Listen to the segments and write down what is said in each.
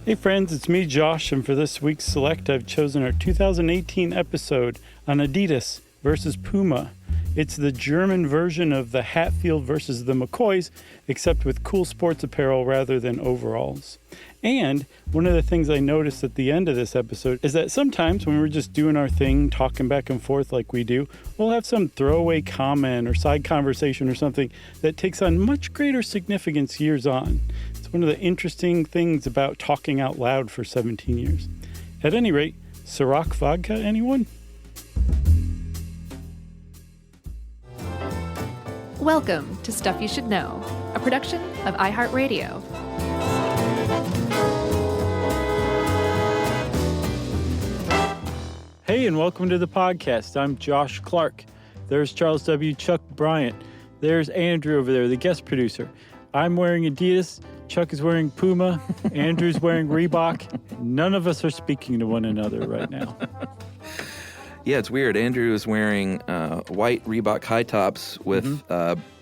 Hey friends, it's me, Josh, and for this week's Select, I've chosen our 2018 episode on Adidas versus Puma. It's the German version of the Hatfield versus the McCoys, except with cool sports apparel rather than overalls. And one of the things I noticed at the end of this episode is that sometimes when we're just doing our thing, talking back and forth like we do, we'll have some throwaway comment or side conversation or something that takes on much greater significance years on. It's one of the interesting things about talking out loud for 17 years. At any rate, Ciroc vodka, anyone? Welcome to Stuff You Should Know, a production of iHeartRadio. Hey, and welcome to the podcast. I'm Josh Clark. There's Charles W. Chuck Bryant. There's Andrew over there, the guest producer. I'm wearing Adidas. Chuck is wearing Puma. Andrew's wearing Reebok. None of us are speaking to one another right now. Yeah, it's weird. Andrew is wearing white Reebok high tops with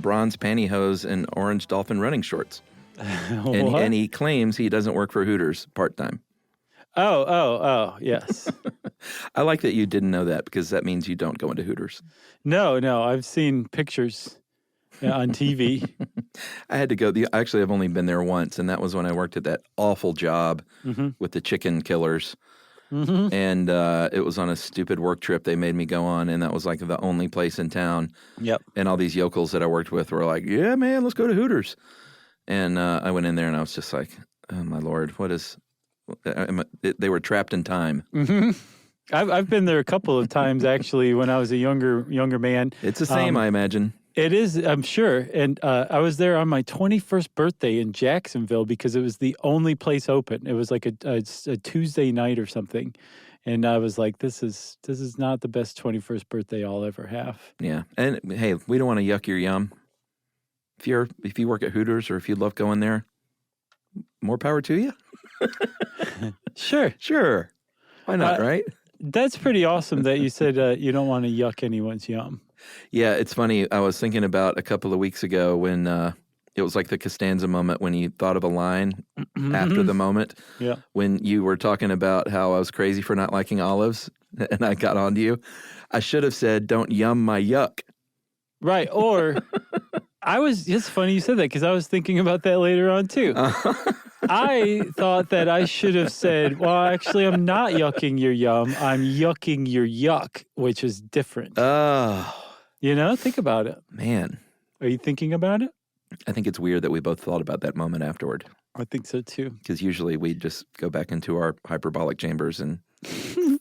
bronze pantyhose and orange dolphin running shorts. And he claims he doesn't work for Hooters part-time. Oh, yes. I like that you didn't know that because that means you don't go into Hooters. No, I've seen pictures on TV. I had to go. Actually, I've only been there once, and that was when I worked at that awful job with the chicken killers. And it was on a stupid work trip they made me go on, and that was like the only place in town. Yep. And all these yokels that I worked with were like, yeah, man, let's go to Hooters. And I went in there, and I was just like, oh, my Lord, what is... They were trapped in time. I've been there a couple of times, actually, when I was a younger man. It's the same, I imagine. It is, I'm sure. And I was there on my 21st birthday in Jacksonville because it was the only place open. It was like a Tuesday night or something. And I was like, this is not the best 21st birthday I'll ever have. Yeah. And hey, we don't want to yuck your yum. If you work at Hooters or if you love going there, more power to you. Sure. Why not, right? That's pretty awesome that you said you don't want to yuck anyone's yum. Yeah, it's funny. I was thinking about a couple of weeks ago when it was like the Costanza moment when you thought of a line after the moment. Yeah. When you were talking about how I was crazy for not liking olives and I got onto you. I should have said, don't yum my yuck. Right. Or it's funny you said that because I was thinking about that later on too. I thought that I should have said, well, actually, I'm not yucking your yum. I'm yucking your yuck, which is different. Oh. Think about it. Man. Are you thinking about it? I think it's weird that we both thought about that moment afterward. I think so, too. Because usually we just go back into our hyperbolic chambers and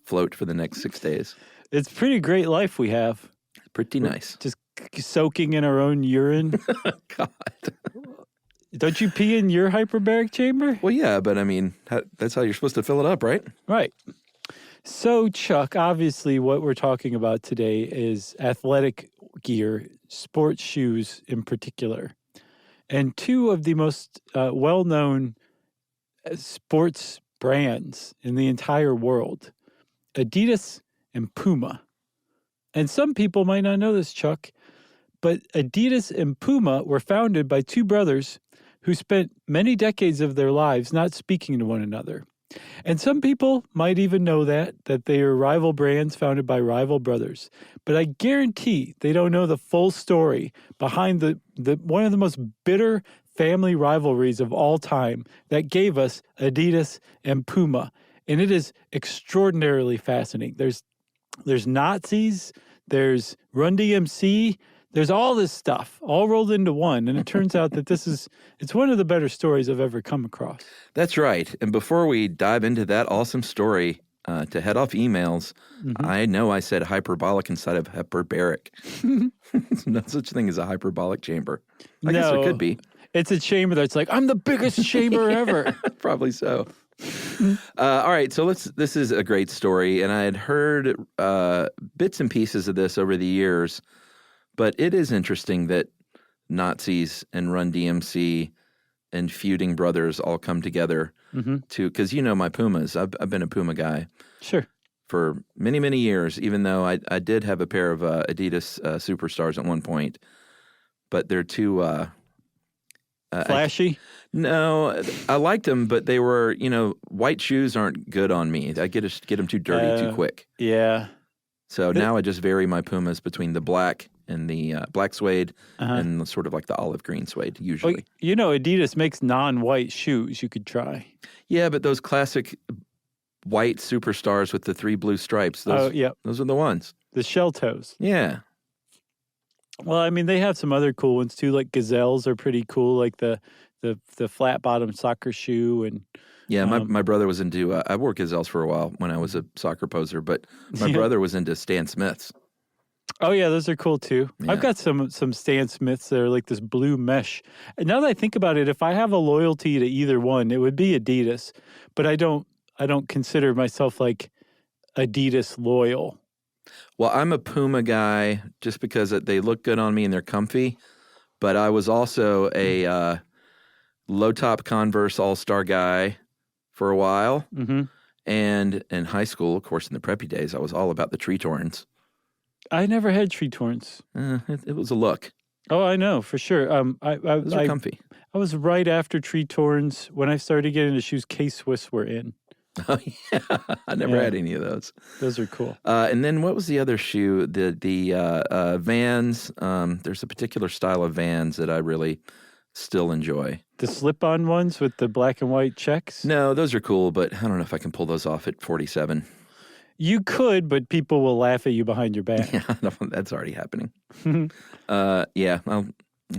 float for the next 6 days. It's a pretty great life we have. Pretty nice. Just soaking in our own urine. God. Don't you pee in your hyperbaric chamber? Well, yeah, but I mean, that's how you're supposed to fill it up, right? Right. So, Chuck, obviously what we're talking about today is athletic gear, sports shoes in particular. And two of the most well-known sports brands in the entire world, Adidas and Puma. And some people might not know this, Chuck, but Adidas and Puma were founded by two brothers who spent many decades of their lives not speaking to one another. And some people might even know that they are rival brands founded by rival brothers. But I guarantee they don't know the full story behind the one of the most bitter family rivalries of all time that gave us Adidas and Puma. And it is extraordinarily fascinating. There's Nazis, there's Run DMC, there's all this stuff all rolled into one. And it turns out that it's one of the better stories I've ever come across. That's right. And before we dive into that awesome story, to head off emails, I know I said hyperbolic instead of hyperbaric. There's no such thing as a hyperbolic chamber. I guess there could be. It's a chamber that's like, I'm the biggest chamber ever. Probably so. All right, so this is a great story, and I had heard bits and pieces of this over the years, but it is interesting that Nazis and Run DMC and feuding brothers all come together because my Pumas. I've been a Puma guy. Sure. For many, many years, even though I did have a pair of Adidas Superstars at one point, but they're too... flashy? No, I liked them, but they were, white shoes aren't good on me. I get them too dirty too quick. Yeah. So now I just vary my Pumas between the black and the black suede and sort of like the olive green suede usually. Well, Adidas makes non-white shoes you could try. Yeah, but those classic white superstars with the 3 blue stripes, those are the ones. The shell toes. Yeah. Well, I mean, they have some other cool ones too, like gazelles are pretty cool, like the flat bottom soccer shoe. And yeah, my brother was into, I wore gazelles for a while when I was a soccer poser, but my brother was into Stan Smiths. Oh yeah, those are cool too. Yeah. I've got some Stan Smiths that are like this blue mesh. And now that I think about it, if I have a loyalty to either one, it would be Adidas, but I don't consider myself like Adidas loyal. Well, I'm a Puma guy just because they look good on me and they're comfy, but I was also a low-top Converse all-star guy for a while. Mm-hmm. And in high school, of course, in the preppy days, I was all about the Tree Torns. I never had Tree Torns. It was a look. Oh, I know, for sure. Those are comfy. I was right after Tree Torns. When I started getting into shoes, K-Swiss were in. Oh, yeah. I never had any of those. Those are cool. And then what was the other shoe? The Vans. There's a particular style of Vans that I really still enjoy. The slip-on ones with the black and white checks? No, those are cool, but I don't know if I can pull those off at 47. You could, but people will laugh at you behind your back. Yeah, no, that's already happening. Yeah, I'll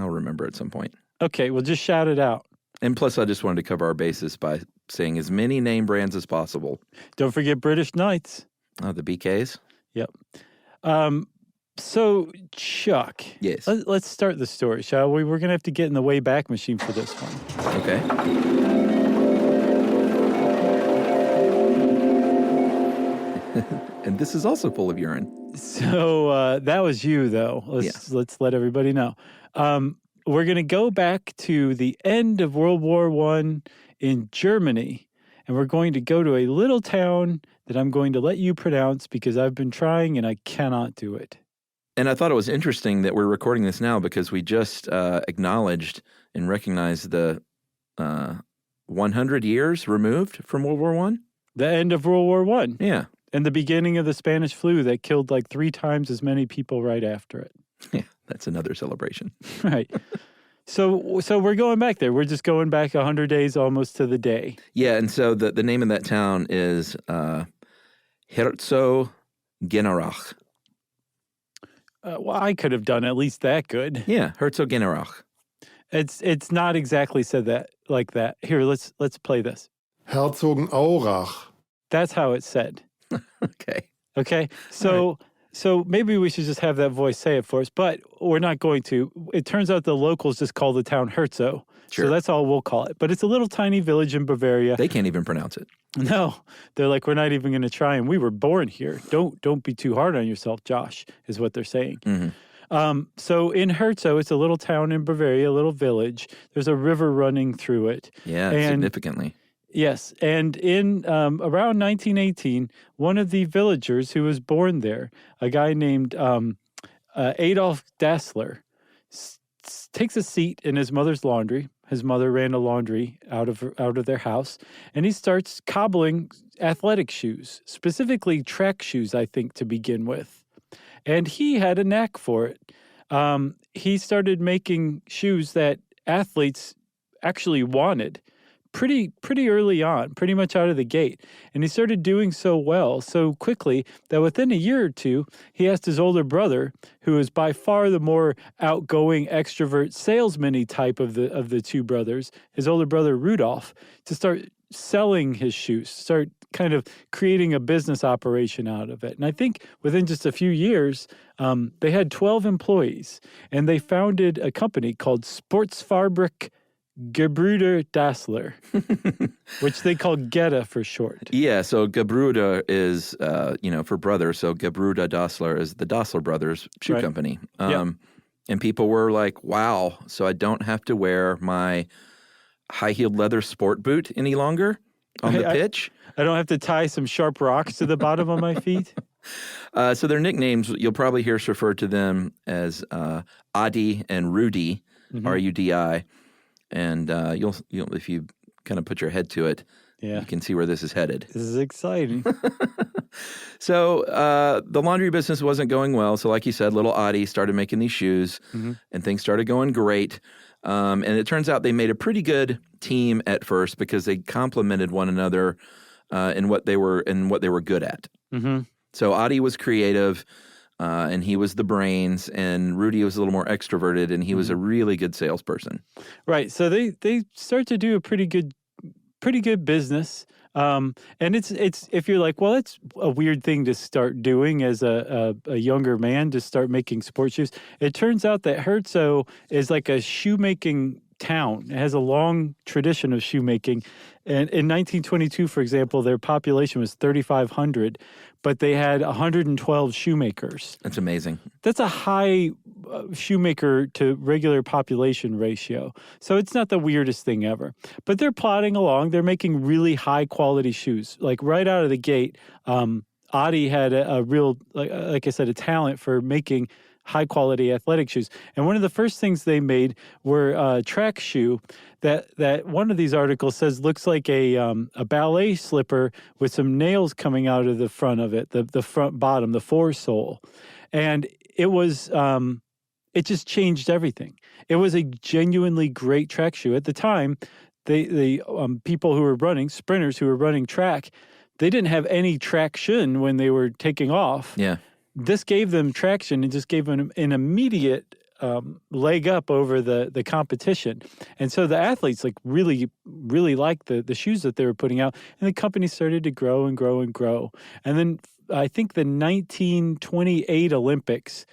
remember at some point. Okay, well, just shout it out. And plus, I just wanted to cover our bases by saying as many name brands as possible. Don't forget British Knights. Oh, the BKs? Yep. So, Chuck. Yes. Let's start the story, shall we? We're going to have to get in the Wayback Machine for this one. Okay. And this is also full of urine. So, that was you, though. Let's let everybody know. We're going to go back to the end of World War I in Germany, and we're going to go to a little town that I'm going to let you pronounce because I've been trying and I cannot do it. And I thought it was interesting that we're recording this now because we just acknowledged and recognized the 100 years removed from World War I. The end of World War I. Yeah. And the beginning of the Spanish flu that killed like 3 times as many people right after it. Yeah, that's another celebration. Right. So we're going back there. We're just going back 100 days almost to the day. Yeah, and so the name of that town is Herzo. Well, I could have done at least that good. Yeah, Herzogenaurach. It's not exactly said that like that. Here, let's play this. Herzogenaurach. That's how it's said. Okay. So maybe we should just have that voice say it for us, but we're not going to. It turns out the locals just call the town Herzo. Sure. So that's all we'll call it. But it's a little tiny village in Bavaria. They can't even pronounce it. No. They're like, we're not even going to try, and we were born here. Don't be too hard on yourself, Josh, is what they're saying. Mm-hmm. So in Herzo, it's a little town in Bavaria, a little village. There's a river running through it. Yeah, significantly. Yes, and in around 1918, one of the villagers who was born there, a guy named Adolf Dosler, takes a seat in his mother's laundry. His mother ran a laundry out of their house, and he starts cobbling athletic shoes, specifically track shoes, I think, to begin with. And he had a knack for it. He started making shoes that athletes actually wanted. Pretty early on, pretty much out of the gate. And he started doing so well, so quickly, that within a year or two, he asked his older brother, who is by far the more outgoing, extrovert, salesman-y type of the two brothers, his older brother Rudolph, to start selling his shoes, start kind of creating a business operation out of it. And I think within just a few years, they had 12 employees, and they founded a company called Sportsfabrik Gebruder Dosler, which they call Geta for short. Yeah, so Gebruder is, for brother. So Gebruder Dosler is the Dosler brothers shoe company. And people were like, wow, so I don't have to wear my high-heeled leather sport boot any longer on the pitch. I don't have to tie some sharp rocks to the bottom of my feet. So their nicknames, you'll probably hear us refer to them as Adi and Rudy, R-U-D-I. and you'll if you kind of put your head to it, you can see where this is headed. This is exciting. So the laundry business wasn't going well. So like you said, little Adi started making these shoes, and things started going great. And it turns out they made a pretty good team at first because they complemented one another in what they were good at. So Adi was creative, and he was the brains, and Rudy was a little more extroverted, and he was a really good salesperson. Right. So they start to do a pretty good business. And it's if you're like, well, it's a weird thing to start doing as a younger man, to start making sports shoes. It turns out that Herzo is like a shoemaking town. It has a long tradition of shoemaking. And in 1922, for example, their population was 3,500, but they had 112 shoemakers. That's amazing. That's a high shoemaker to regular population ratio. So it's not the weirdest thing ever. But they're plodding along. They're making really high quality shoes. Like right out of the gate, Adi had a real, like I said, a talent for making high quality athletic shoes. And one of the first things they made were a track shoe that one of these articles says looks like a ballet slipper with some nails coming out of the front of it, the front bottom, the foresole. And it was, it just changed everything. It was a genuinely great track shoe. At the time, the people who were running, sprinters who were running track, they didn't have any traction when they were taking off. Yeah. This gave them traction and just gave them an immediate leg up over the competition. And so the athletes really liked the shoes that they were putting out, and the company started to grow and grow and grow. And then I think the 1928 Olympics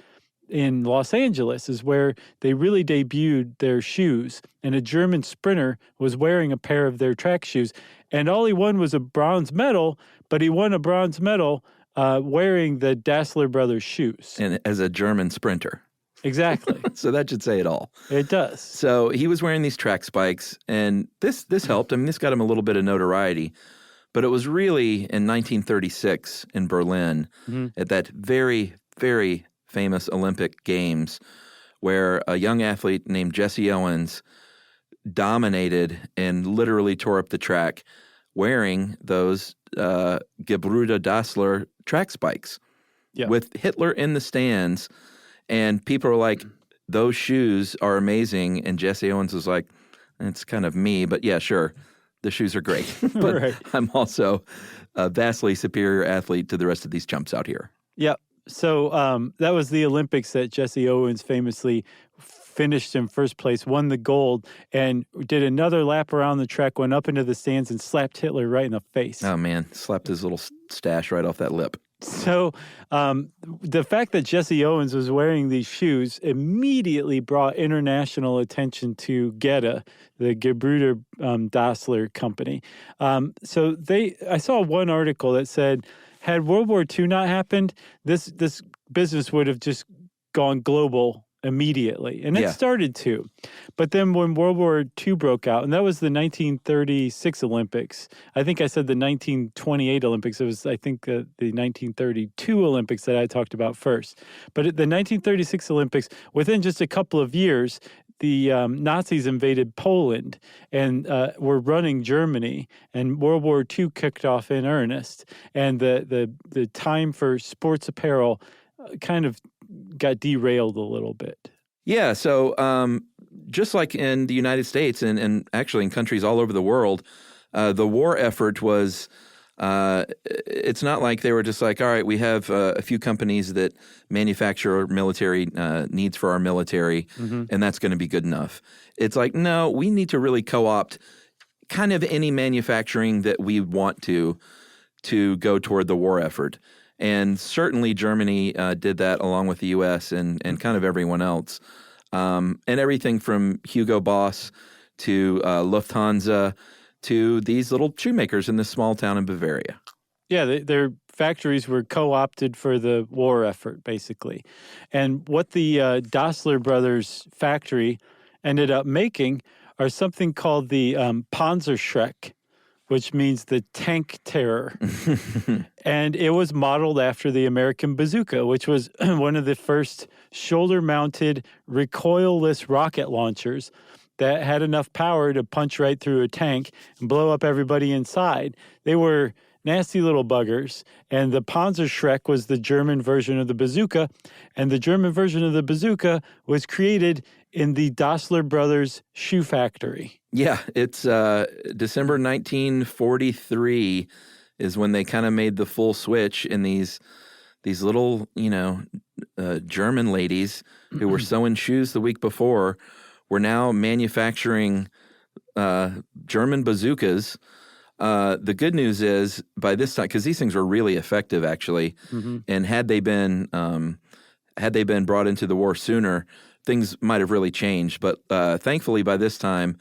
in Los Angeles is where they really debuted their shoes, and a German sprinter was wearing a pair of their track shoes, and all he won was a bronze medal, but he won a bronze medal wearing the Dosler brothers' shoes. And as a German sprinter. Exactly. So that should say it all. It does. So he was wearing these track spikes, and this helped. I mean, this got him a little bit of notoriety. But it was really in 1936 in Berlin at that very, very famous Olympic Games where a young athlete named Jesse Owens dominated and literally tore up the track wearing those Gebrüder Dosler track spikes with Hitler in the stands. And people are like, those shoes are amazing. And Jesse Owens was like, it's kind of me, but yeah, sure. The shoes are great. But Right. I'm also a vastly superior athlete to the rest of these chumps out here. Yep. So that was the Olympics that Jesse Owens famously finished in first place, won the gold, and did another lap around the track, went up into the stands and slapped Hitler right in the face. Oh, man. Slapped his little stash right off that lip. So the fact that Jesse Owens was wearing these shoes immediately brought international attention to GETA, the Gebrüder Dosler company. So I saw one article that said, had World War II not happened, this business would have just gone global immediately. And it started to. But then when World War II broke out, and that was the 1936 Olympics. I think I said the 1928 Olympics. It was, I think, the 1932 Olympics that I talked about first. But at the 1936 Olympics, within just a couple of years, the Nazis invaded Poland and were running Germany, and World War II kicked off in earnest. And the time for sports apparel kind of got derailed a little bit. Yeah, so just like in the United States and actually in countries all over the world, the war effort was, it's not like they were just like, all right, we have a few companies that manufacture military needs for our military, and that's going to be good enough. It's like, no, we need to really co-opt kind of any manufacturing that we want to go toward the war effort. And certainly Germany did that along with the U.S. and kind of everyone else. And everything from Hugo Boss to Lufthansa to these little shoemakers in this small town in Bavaria. Yeah, their factories were co-opted for the war effort, basically. And what the Dosler brothers factory ended up making are something called the Panzerschreck, which means the tank terror. And it was modeled after the American bazooka, which was one of the first shoulder-mounted, recoilless rocket launchers that had enough power to punch right through a tank and blow up everybody inside. They were nasty little buggers. And the Panzerschreck was the German version of the bazooka. And the German version of the bazooka was created in the Dosler brothers shoe factory. Yeah, it's December 1943 is when they kind of made the full switch, and these little, German ladies who were sewing shoes the week before were now manufacturing German bazookas. The good news is by this time, because these things were really effective, actually, and had they been brought into the war sooner, things might have really changed. But thankfully, by this time,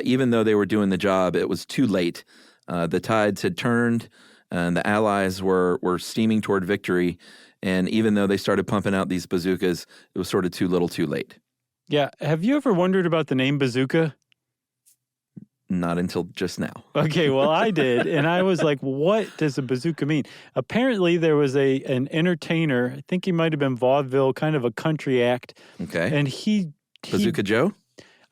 even though they were doing the job, it was too late. The tides had turned, and the Allies were steaming toward victory. And even though they started pumping out these bazookas, it was sort of too little, too late. Yeah. Have you ever wondered about the name bazooka? Not until just now. Okay, well, I did, and I was like, what does a bazooka mean? Apparently, there was an entertainer, I think he might have been vaudeville, kind of a country act. Okay. And he Bazooka Joe?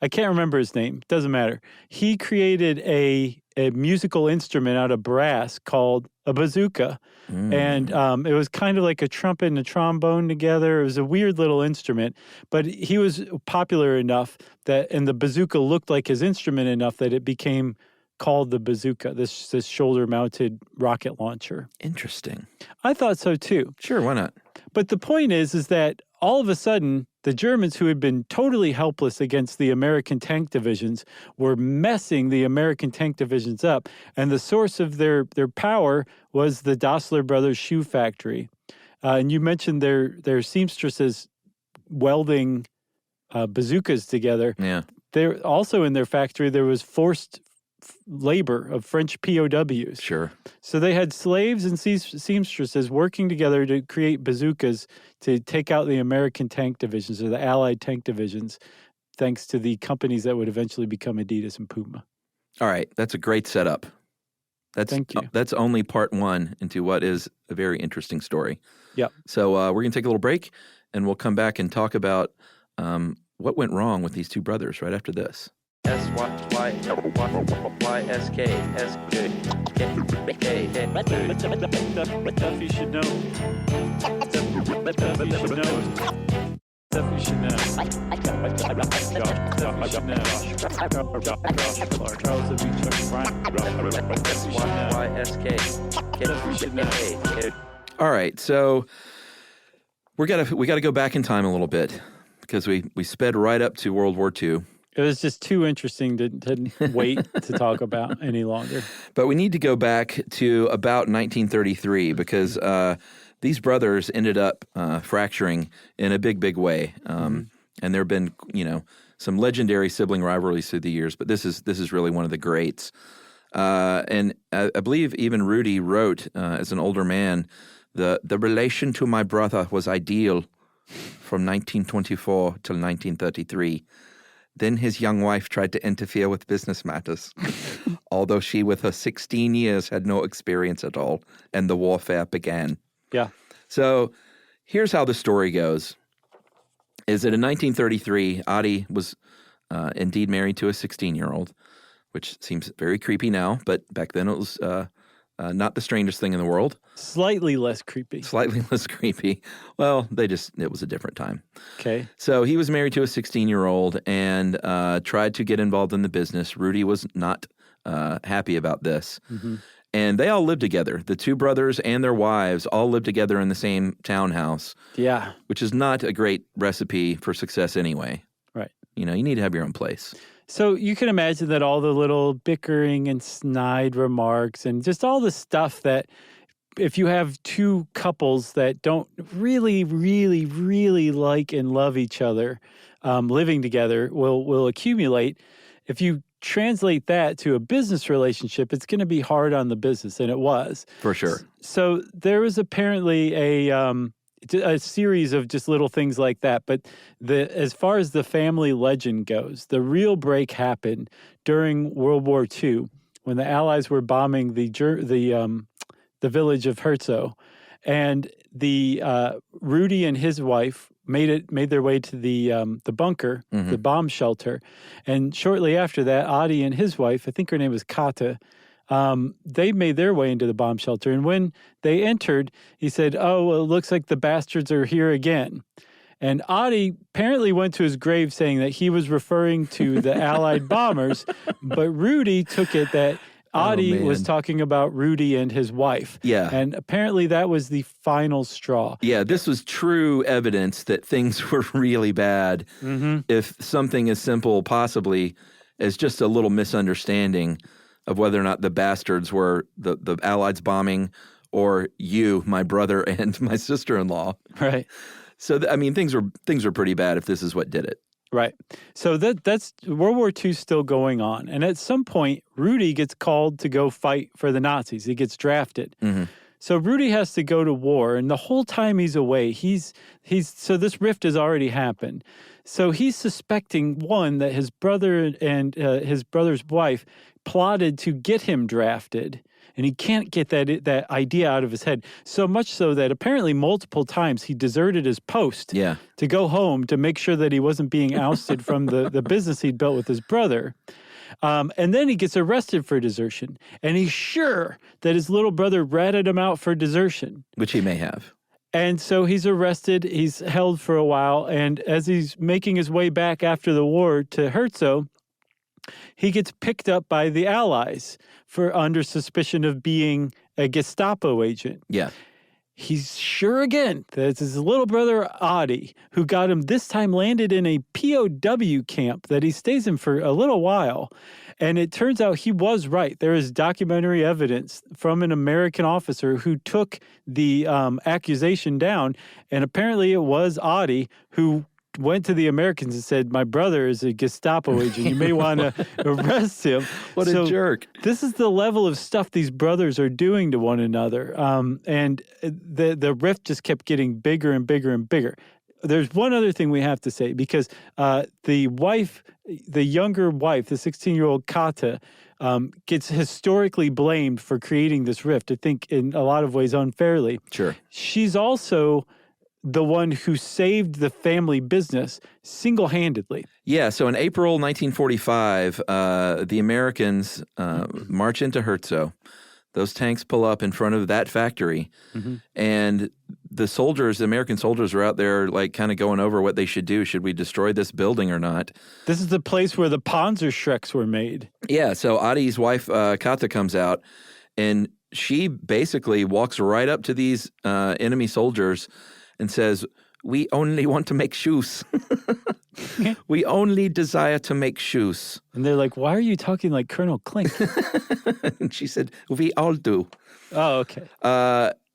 I can't remember his name. Doesn't matter. He created a musical instrument out of brass called a bazooka. And it was kind of like a trumpet and a trombone together. It was a weird little instrument, but he was popular enough and the bazooka looked like his instrument enough that it became called the bazooka, this shoulder-mounted rocket launcher. Interesting. I thought so too. Sure, why not? But the point is that all of a sudden, the Germans, who had been totally helpless against the American tank divisions, were messing the American tank divisions up. And the source of their power was the Dosler brothers shoe factory. And you mentioned their seamstresses welding bazookas together. Yeah. There also in their factory, there was forced labor of French POWs. Sure. So they had slaves and seamstresses working together to create bazookas to take out the American tank divisions or the Allied tank divisions, thanks to the companies that would eventually become Adidas and Puma. All right. That's a great setup. Thank you. That's only part one into what is a very interesting story. Yep. So we're going to take a little break, and we'll come back and talk about what went wrong with these two brothers right after this. Stuff you should know. Stuff you should know. Stuff you should know. Charles W. Chuck All right, so we gotta go back in time a little bit because we sped right up to World War II. It was just too interesting to wait to talk about any longer. But we need to go back to about 1933 because these brothers ended up fracturing in a big, big way. And there have been, some legendary sibling rivalries through the years, but this is really one of the greats. And I believe even Rudy wrote, as an older man, the relation to my brother was ideal from 1924 till 1933. Then his young wife tried to interfere with business matters, although she, with her 16 years, had no experience at all, and the warfare began. Yeah. So here's how the story goes. Is that in 1933, Adi was indeed married to a 16-year-old, which seems very creepy now, but back then it was not the strangest thing in the world. Slightly less creepy. Slightly less creepy. Well, it was a different time. Okay. So he was married to a 16-year-old and tried to get involved in the business. Rudy was not happy about this. And they all lived together. The two brothers and their wives all lived together in the same townhouse. Yeah. Which is not a great recipe for success anyway. Right. You need to have your own place. So you can imagine that all the little bickering and snide remarks and just all the stuff that if you have two couples that don't really, really, really like and love each other, living together will accumulate. If you translate that to a business relationship, it's going to be hard on the business, and it was. For sure. So there was apparently a series of just little things like that. But as far as the family legend goes, the real break happened during World War II when the Allies were bombing the village of Herzo, and the Rudy and his wife made their way to the bunker, the bomb shelter, and shortly after that, Adi and his wife, I think her name was Kata, they made their way into the bomb shelter. And when they entered, he said, "Oh, well, it looks like the bastards are here again." And Adi apparently went to his grave saying that he was referring to the Allied bombers, but Rudy took it that Adi was talking about Rudy and his wife. Yeah. And apparently that was the final straw. Yeah, this was true evidence that things were really bad. If something as simple possibly as just a little misunderstanding of whether or not the bastards were the Allies bombing or you, my brother, and my sister-in-law. Right. So, things were pretty bad if this is what did it. Right. So that's World War II still going on. And at some point, Rudy gets called to go fight for the Nazis. He gets drafted. So Rudy has to go to war. And the whole time he's away, so this rift has already happened. So he's suspecting, one, that his brother and his brother's wife plotted to get him drafted. And he can't get that idea out of his head. So much so that apparently multiple times he deserted his post to go home to make sure that he wasn't being ousted from the business he'd built with his brother. And then he gets arrested for desertion. And he's sure that his little brother ratted him out for desertion. Which he may have. And so he's arrested. He's held for a while. And as he's making his way back after the war to Herzo, he gets picked up by the Allies under suspicion of being a Gestapo agent. Yeah. He's sure again that it's his little brother Adi who got him, this time landed in a POW camp that he stays in for a little while. And it turns out he was right. There is documentary evidence from an American officer who took the accusation down. And apparently it was Adi who went to the Americans and said, "My brother is a Gestapo agent. You may want to arrest him." What a jerk. This is the level of stuff these brothers are doing to one another. And the rift just kept getting bigger and bigger and bigger. There's one other thing we have to say, because the younger wife, the 16-year-old Kata, gets historically blamed for creating this rift, I think in a lot of ways unfairly. Sure. She's also the one who saved the family business single-handedly. Yeah, so in April 1945, the Americans march into Herzo. Those tanks pull up in front of that factory, and the American soldiers are out there like kind of going over what they should do. Should we destroy this building or not? This is the place where the Panzerschrecks were made. Yeah, so Adi's wife, Kata, comes out, and she basically walks right up to these enemy soldiers and says, "We only want to make shoes. We only desire to make shoes." And they're like, "Why are you talking like Colonel Klink?" And she said, "We all do." Oh, okay.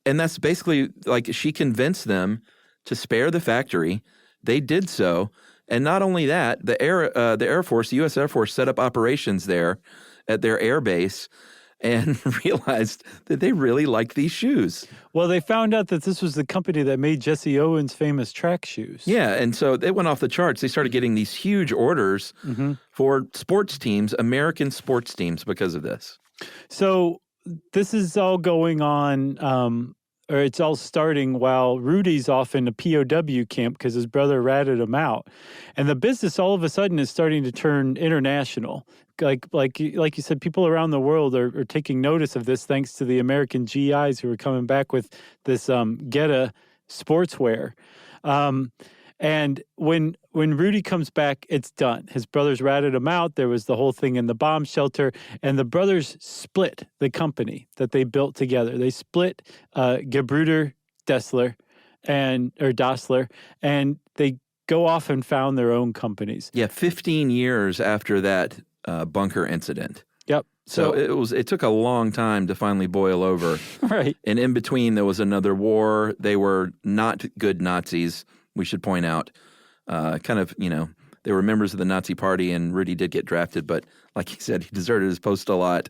And that's basically like she convinced them to spare the factory. They did so. And not only that, the Air Force, the U.S. Air Force, set up operations there at their air base and realized that they really liked these shoes. Well, they found out that this was the company that made Jesse Owens' famous track shoes. Yeah, and so they went off the charts. They started getting these huge orders for sports teams, American sports teams, because of this. So this is all going on, or it's all starting while Rudy's off in a POW camp because his brother ratted him out. And the business all of a sudden is starting to turn international. Like you said, people around the world are taking notice of this thanks to the American GIs who are coming back with this Geta sportswear. And when Rudy comes back, it's done. His brothers ratted him out. There was the whole thing in the bomb shelter, and the brothers split the company that they built together. They split Gebruder Dosler, and and they go off and found their own companies. Yeah, 15 years after that bunker incident. Yep. So it took a long time to finally boil over. Right. And in between, there was another war. They were not good Nazis, we should point out. They were members of the Nazi Party, and Rudy did get drafted, but like he said, he deserted his post a lot.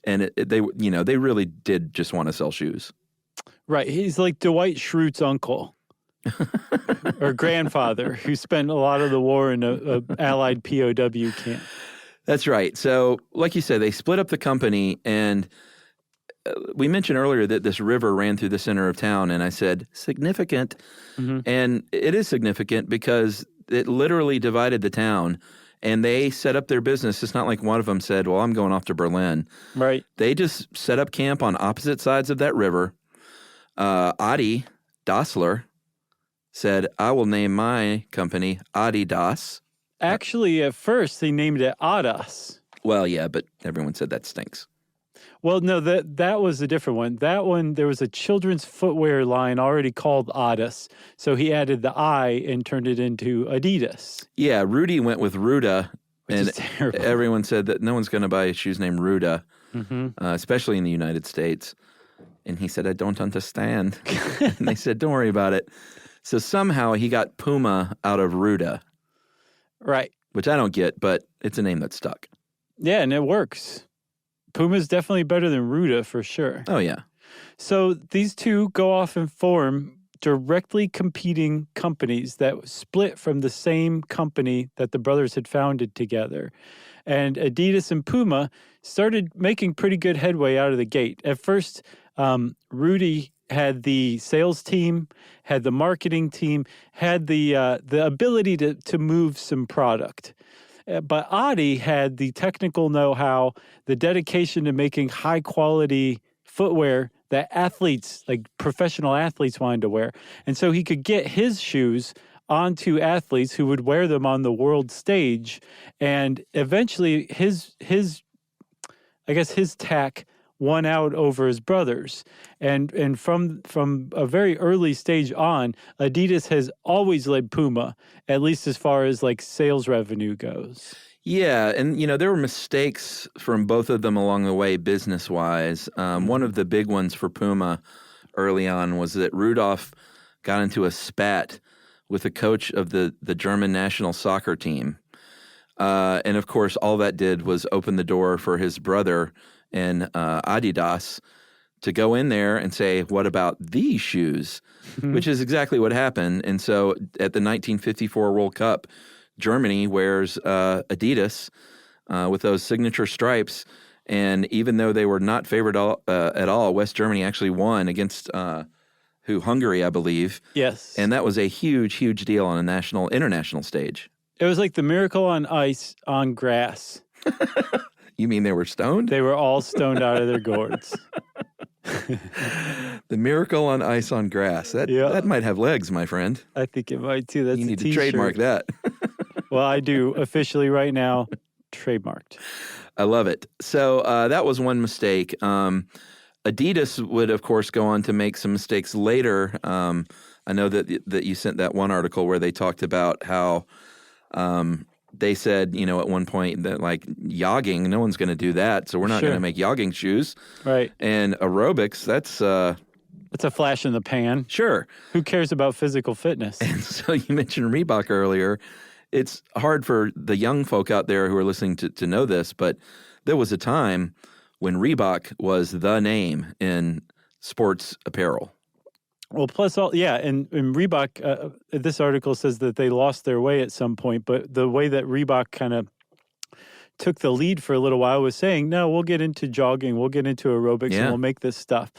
And they really did just want to sell shoes. Right. He's like Dwight Schrute's uncle. Or grandfather, who spent a lot of the war in a Allied POW camp. That's right. So, like you said, they split up the company, and we mentioned earlier that this river ran through the center of town, and I said, significant. And it is significant because it literally divided the town, and they set up their business. It's not like one of them said, well, I'm going off to Berlin. Right. They just set up camp on opposite sides of that river. Adi Dosler said, I will name my company Adidas. Actually, at first, they named it Adidas. Well, yeah, but everyone said that stinks. Well, no, that was a different one. That one, there was a children's footwear line already called Adidas. So he added the I and turned it into Adidas. Yeah, Rudy went with Ruda, and is terrible. Everyone said that no one's going to buy shoes named Ruda, especially in the United States. And he said, I don't understand. And they said, don't worry about it. So somehow he got Puma out of Ruda. Right. Which I don't get, but it's a name that stuck. Yeah, and it works. Puma's definitely better than Ruda for sure. Oh, yeah. So these two go off and form directly competing companies that split from the same company that the brothers had founded together. And Adidas and Puma started making pretty good headway out of the gate. At first, Rudy had the sales team, had the marketing team, had the ability to move some product. But Adi had the technical know-how, the dedication to making high-quality footwear that athletes, like professional athletes, wanted to wear. And so he could get his shoes onto athletes who would wear them on the world stage. And eventually his tack won out over his brothers. And from a very early stage on, Adidas has always led Puma, at least as far as like sales revenue goes. Yeah, and there were mistakes from both of them along the way business-wise. One of the big ones for Puma early on was that Rudolph got into a spat with the coach of the German national soccer team. And of course, all that did was open the door for his brother and Adidas to go in there and say, what about these shoes? Which is exactly what happened. And so at the 1954 World Cup, Germany wears Adidas with those signature stripes. And even though they were not favored at all, West Germany actually won against Hungary, I believe. Yes. And that was a huge, huge deal on a international stage. It was like the miracle on ice on grass. You mean they were stoned? They were all stoned out of their gourds. The miracle on ice on grass. That might have legs, my friend. I think it might too. That's you need a to trademark that. Well, I do officially right now, trademarked. I love it. So that was one mistake. Adidas would, of course, go on to make some mistakes later. I know that you sent that one article where they talked about how they said, at one point that like jogging, no one's going to do that, so we're not going to make jogging shoes. Right. And aerobics, that's a flash in the pan. Sure. Who cares about physical fitness? And so you mentioned Reebok earlier. It's hard for the young folk out there who are listening to know this, but there was a time when Reebok was the name in sports apparel. Well, and Reebok, this article says that they lost their way at some point, but the way that Reebok kind of took the lead for a little while was saying, no, we'll get into jogging, we'll get into aerobics, and we'll make this stuff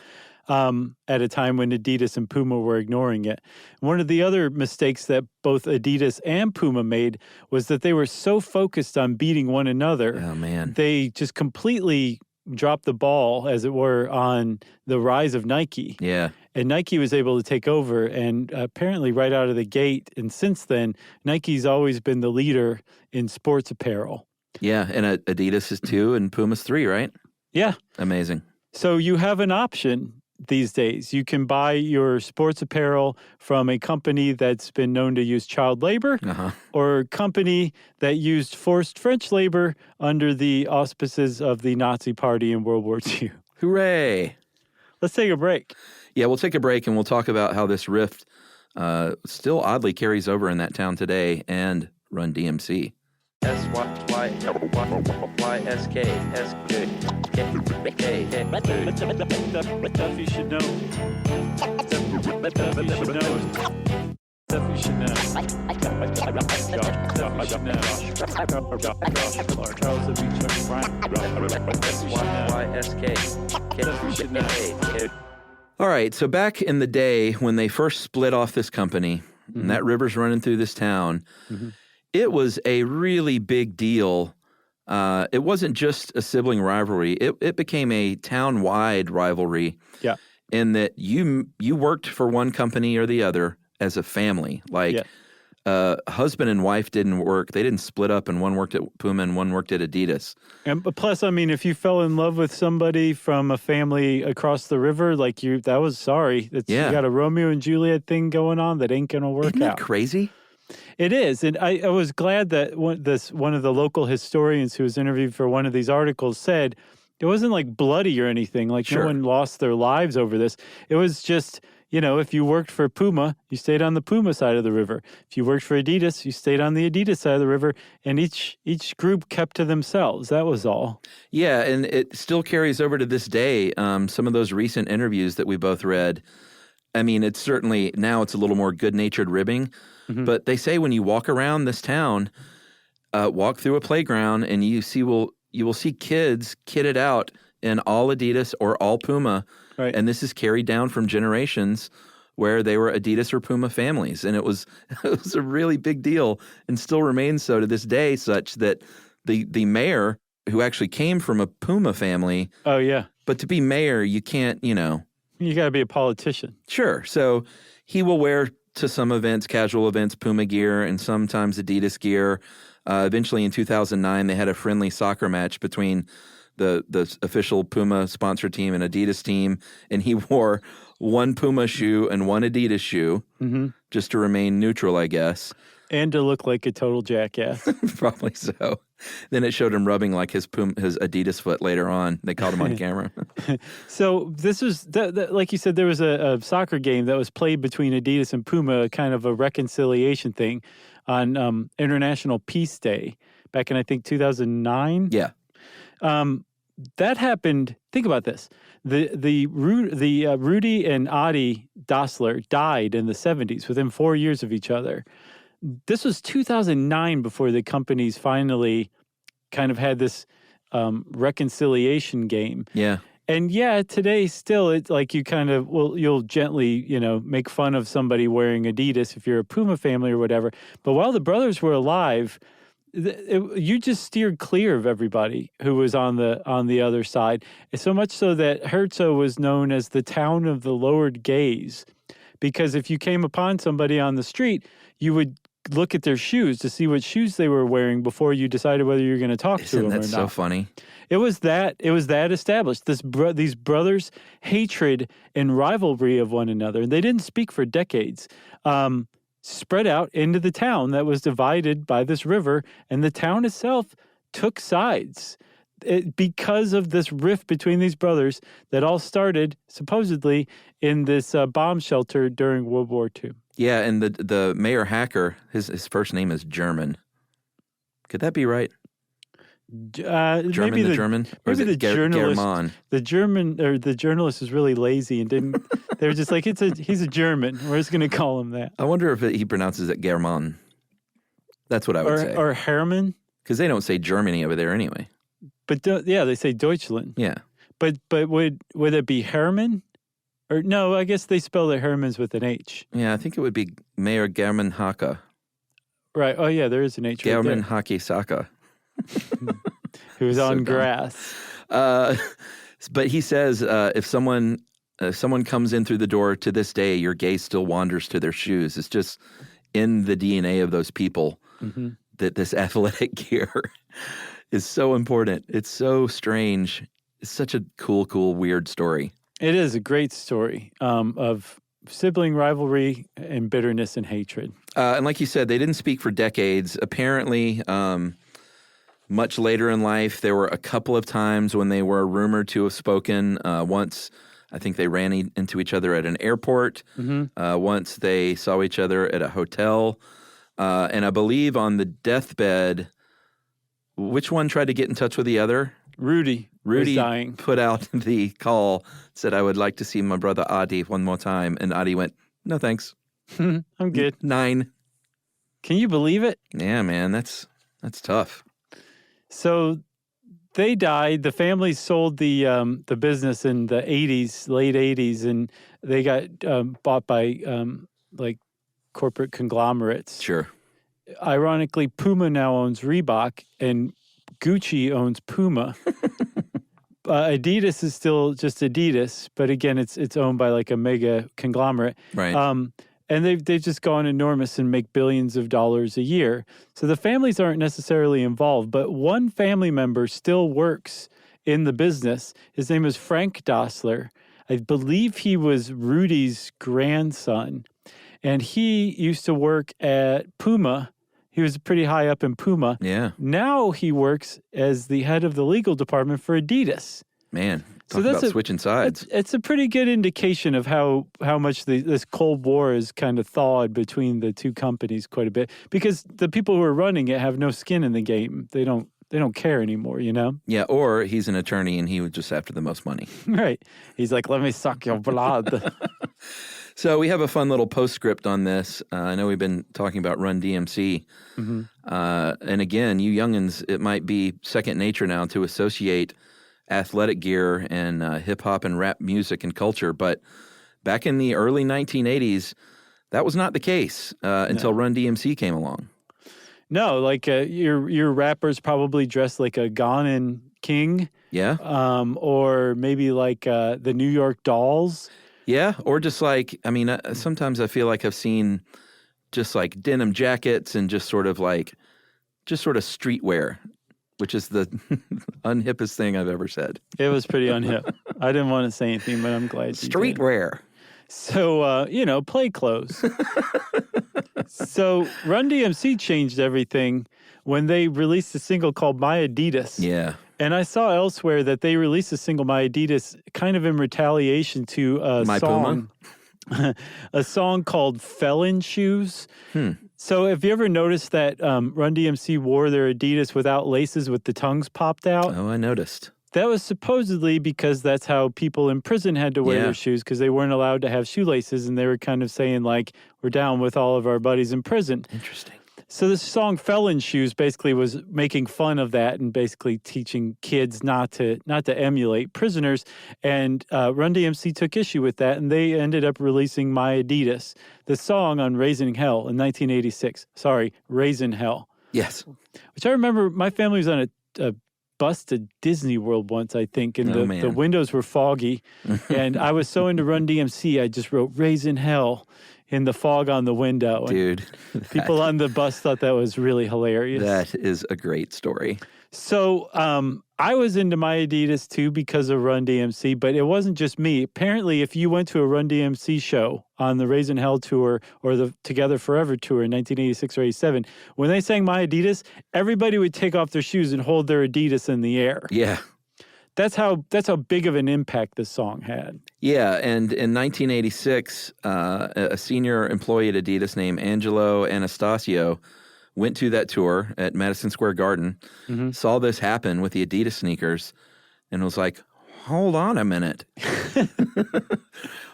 at a time when Adidas and Puma were ignoring it. One of the other mistakes that both Adidas and Puma made was that they were so focused on beating one another. Oh, man. They just completely dropped the ball, as it were, on the rise of Nike. Yeah. And Nike was able to take over, and apparently right out of the gate. And since then, Nike's always been the leader in sports apparel. Yeah, and Adidas is 2 and Puma's 3, right? Yeah. Amazing. So you have an option these days. You can buy your sports apparel from a company that's been known to use child labor, or a company that used forced French labor under the auspices of the Nazi Party in World War II. Hooray! Let's take a break. Yeah, we'll take a break and we'll talk about how this rift still oddly carries over in that town today and Run DMC. Stuff you should know. Stuff you should know. Stuff you should know. Charles W. Chuck YSK. Stuff you should know. All right, so back in the day when they first split off this company, and that river's running through this town, it was a really big deal. It wasn't just a sibling rivalry. It became a town-wide rivalry. Yeah. In that you worked for one company or the other as a family. Like husband and wife didn't work. They didn't split up, and one worked at Puma and one worked at Adidas. And plus, I mean, if you fell in love with somebody from a family across the river, like you got a Romeo and Juliet thing going on that ain't gonna work Isn't that out. crazy? It is, and I was glad that one of the local historians who was interviewed for one of these articles said it wasn't like bloody or anything. Like no one lost their lives over this. It was just, if you worked for Puma, you stayed on the Puma side of the river. If you worked for Adidas, you stayed on the Adidas side of the river, and each group kept to themselves. That was all. Yeah, and it still carries over to this day. Some of those recent interviews that we both read, I mean, it's certainly, now it's a little more good-natured ribbing, but they say when you walk around this town, walk through a playground, and you will see kids kitted out in all Adidas or all Puma. Right. And this is carried down from generations where they were Adidas or Puma families. And it was a really big deal and still remains so to this day, such that the mayor, who actually came from a Puma family. Oh, yeah. But to be mayor, you can't, You got to be a politician. Sure. So he will wear to some events, casual events, Puma gear and sometimes Adidas gear. Eventually in 2009, they had a friendly soccer match between the official Puma sponsor team and Adidas team, and he wore one Puma shoe and one Adidas shoe just to remain neutral, I guess. And to look like a total jackass. Probably so. Then it showed him rubbing like his Adidas foot later on. They caught him on camera. So this was, like you said, there was a soccer game that was played between Adidas and Puma, kind of a reconciliation thing on International Peace Day back in, I think, 2009. Yeah. That happened. Think about this. The Rudy and Adi Dosler died in the 70s within 4 years of each other. This was 2009 before the companies finally kind of had this reconciliation game. Yeah. And yeah, today still, it's like you kind of, you'll gently, make fun of somebody wearing Adidas if you're a Puma family or whatever. But while the brothers were alive, you just steered clear of everybody who was on the other side. So much so that Herzo was known as the town of the lowered gaze, because if you came upon somebody on the street, you would look at their shoes to see what shoes they were wearing before you decided whether you're going to talk to them or not. Isn't that so funny? It was that established. These brothers' hatred and rivalry of one another, and they didn't speak for decades. Spread out into the town that was divided by this river, and the town itself took sides because of this rift between these brothers that all started supposedly in this bomb shelter during World War II. Yeah, and the mayor hacker, his first name is German. Could that be right? German? Or is it journalist. German? The journalist is really lazy and didn't. They were just like, he's a German. We're just going to call him that. I wonder if he pronounces it German. That's what I would say. Or Hermann. Because they don't say Germany over there anyway. But they say Deutschland. Yeah. But would it be Hermann? Or no, I guess they spell the Hermans with an H. Yeah, I think it would be Mayor German Haka. Right. Oh yeah, there is an H. German Haki Saka. Who's so on dumb. grass. But he says if someone comes in through the door to this day, your gaze still wanders to their shoes. It's just in the DNA of those people that this athletic gear is so important. It's so strange. It's such a cool, weird story. It is a great story of sibling rivalry and bitterness and hatred. And like you said, they didn't speak for decades. Apparently, much later in life, there were a couple of times when they were rumored to have spoken. Once, I think they ran into each other at an airport. Once they saw each other at a hotel. And I believe on the deathbed, which one tried to get in touch with the other? Rudy was dying. Put out the call, said, I would like to see my brother Adi one more time. And Adi went, no, thanks. I'm good. 9. Can you believe it? Yeah, man, that's tough. So they died. The family sold the business in the 80s, late 80s, and they got bought by like corporate conglomerates. Sure. Ironically, Puma now owns Reebok, and Gucci owns Puma. Adidas is still just Adidas, but again, it's owned by like a mega conglomerate. Right. And they've just gone enormous and make billions of dollars a year. So the families aren't necessarily involved, but one family member still works in the business. His name is Frank Dosler. I believe he was Rudy's grandson. And he used to work at Puma. He was pretty high up in Puma. Yeah. Now he works as the head of the legal department for Adidas. Man, talk about switching sides. It's a pretty good indication of how much this Cold War is kind of thawed between the two companies quite a bit, because the people who are running it have no skin in the game. They don't care anymore, you know? Yeah, or he's an attorney and he was just after the most money. Right. He's like, let me suck your blood. So we have a fun little postscript on this. I know we've been talking about Run DMC. Mm-hmm. And again, you youngins, it might be second nature now to associate athletic gear and hip-hop and rap music and culture. But back in the early 1980s, that was not the case until Run DMC came along. No, like your rappers probably dressed like a Ghanan king. Yeah. Or maybe like the New York Dolls. Yeah, or just like, I mean, sometimes I feel like I've seen just like denim jackets and just sort of streetwear, which is the unhippest thing I've ever said. It was pretty unhip. I didn't want to say anything, but I'm glad you did. Streetwear. So, play clothes. So Run DMC changed everything when they released a single called My Adidas. Yeah. And I saw elsewhere that they released a single, My Adidas, kind of in retaliation to a My song. A song called Felon Shoes. So have you ever noticed that Run DMC wore their Adidas without laces with the tongues popped out? Oh, I noticed. That was supposedly because that's how people in prison had to wear their shoes, because they weren't allowed to have shoelaces, and they were kind of saying, like, we're down with all of our buddies in prison. Interesting. So this song Felon Shoes basically was making fun of that and basically teaching kids not to emulate prisoners. And Run DMC took issue with that, and they ended up releasing My Adidas, the song on Raising Hell in 1986. Sorry, Raising Hell. Yes. Which I remember my family was on a bus to Disney World once, I think, and the windows were foggy. And I was so into Run DMC, I just wrote Raising Hell in the fog on the window. Dude. People on the bus thought that was really hilarious. That is a great story. So I was into My Adidas too because of Run DMC, but it wasn't just me. Apparently, if you went to a Run DMC show on the Raising Hell tour or the Together Forever tour in 1986 or 87, when they sang My Adidas, everybody would take off their shoes and hold their Adidas in the air. Yeah. That's how big of an impact this song had. Yeah, and in 1986, a senior employee at Adidas named Angelo Anastasio went to that tour at Madison Square Garden, saw this happen with the Adidas sneakers, and was like, hold on a minute.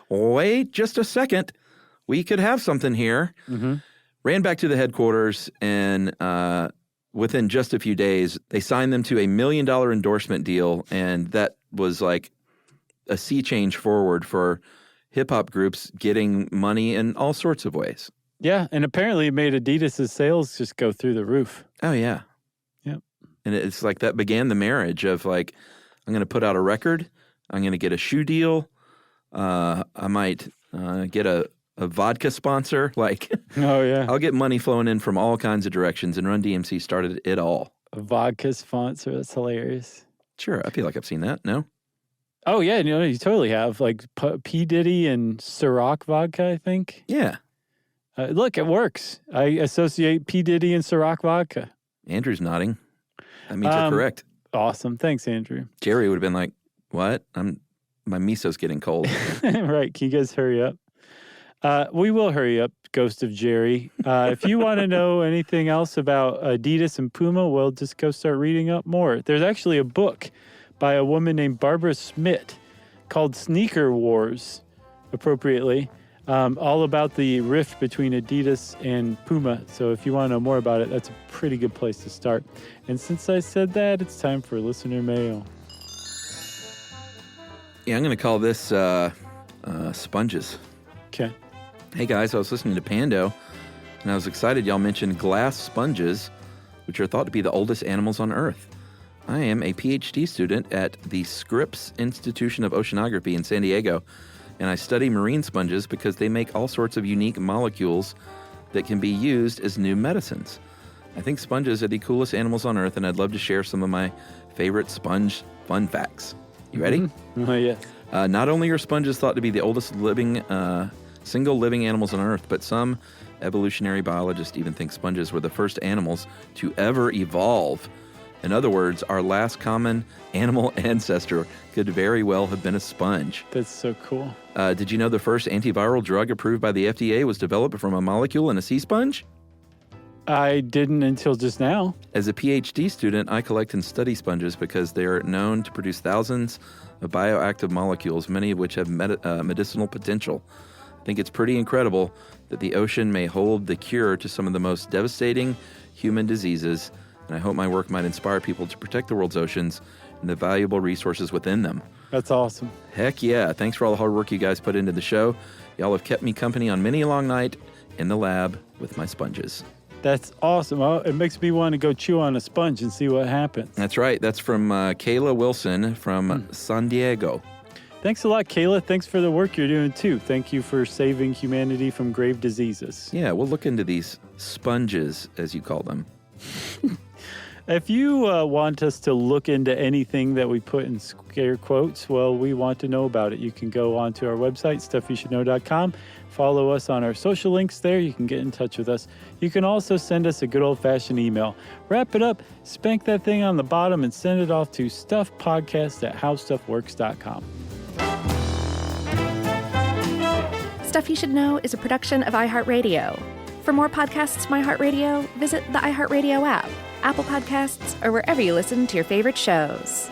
Wait just a second. We could have something here. Ran back to the headquarters, and within just a few days, they signed them to $1 million endorsement deal, and that was like a sea change forward for hip-hop groups getting money in all sorts of ways. Yeah, and apparently it made Adidas' sales just go through the roof. Oh, yeah. Yep. And it's like that began the marriage of like, I'm going to put out a record, I'm going to get a shoe deal, I might get a vodka sponsor. Like, oh, yeah. I'll get money flowing in from all kinds of directions, and Run DMC started it all. A vodka sponsor, that's hilarious. Sure, I feel like I've seen that, no? Oh, yeah, you totally have. Like P. Diddy and Ciroc vodka, I think. Yeah. Look, it works. I associate P. Diddy and Ciroc vodka. Andrew's nodding. That means you're correct. Awesome. Thanks, Andrew. Jerry would have been like, what? My miso's getting cold. Right. Can you guys hurry up? We will hurry up, Ghost of Jerry. If you want to know anything else about Adidas and Puma, well, just go start reading up more. There's actually a book by a woman named Barbara Schmidt called Sneaker Wars, appropriately. all about the rift between Adidas and Puma. So if you want to know more about it, that's a pretty good place to start. And since I said that, it's time for listener mail. Yeah, I'm going to call this sponges. Okay. Hey guys, I was listening to Pando, and I was excited y'all mentioned glass sponges, which are thought to be the oldest animals on Earth. I am a PhD student at the Scripps Institution of Oceanography in San Diego, and I study marine sponges because they make all sorts of unique molecules that can be used as new medicines. I think sponges are the coolest animals on Earth, and I'd love to share some of my favorite sponge fun facts. You ready? Mm-hmm. Oh, yes. Not only are sponges thought to be the oldest single living animals on Earth, but some evolutionary biologists even think sponges were the first animals to ever evolve. In other words, our last common animal ancestor could very well have been a sponge. That's so cool. Did you know the first antiviral drug approved by the FDA was developed from a molecule in a sea sponge? I didn't until just now. As a PhD student, I collect and study sponges because they are known to produce thousands of bioactive molecules, many of which have medicinal potential. I think it's pretty incredible that the ocean may hold the cure to some of the most devastating human diseases, and I hope my work might inspire people to protect the world's oceans and the valuable resources within them. That's awesome. Heck yeah. Thanks for all the hard work you guys put into the show. Y'all have kept me company on many a long night in the lab with my sponges. That's awesome. Oh, it makes me want to go chew on a sponge and see what happens. That's right. That's from Kayla Wilson from San Diego. Thanks a lot, Kayla. Thanks for the work you're doing, too. Thank you for saving humanity from grave diseases. Yeah, we'll look into these sponges, as you call them. If you want us to look into anything that we put in scare quotes, well, we want to know about it. You can go onto our website, stuffyoushouldknow.com. Follow us on our social links there. You can get in touch with us. You can also send us a good old-fashioned email. Wrap it up, spank that thing on the bottom, and send it off to stuffpodcast@howstuffworks.com. Stuff You Should Know is a production of iHeartRadio. For more podcasts from iHeartRadio, visit the iHeartRadio app, Apple Podcasts, or wherever you listen to your favorite shows.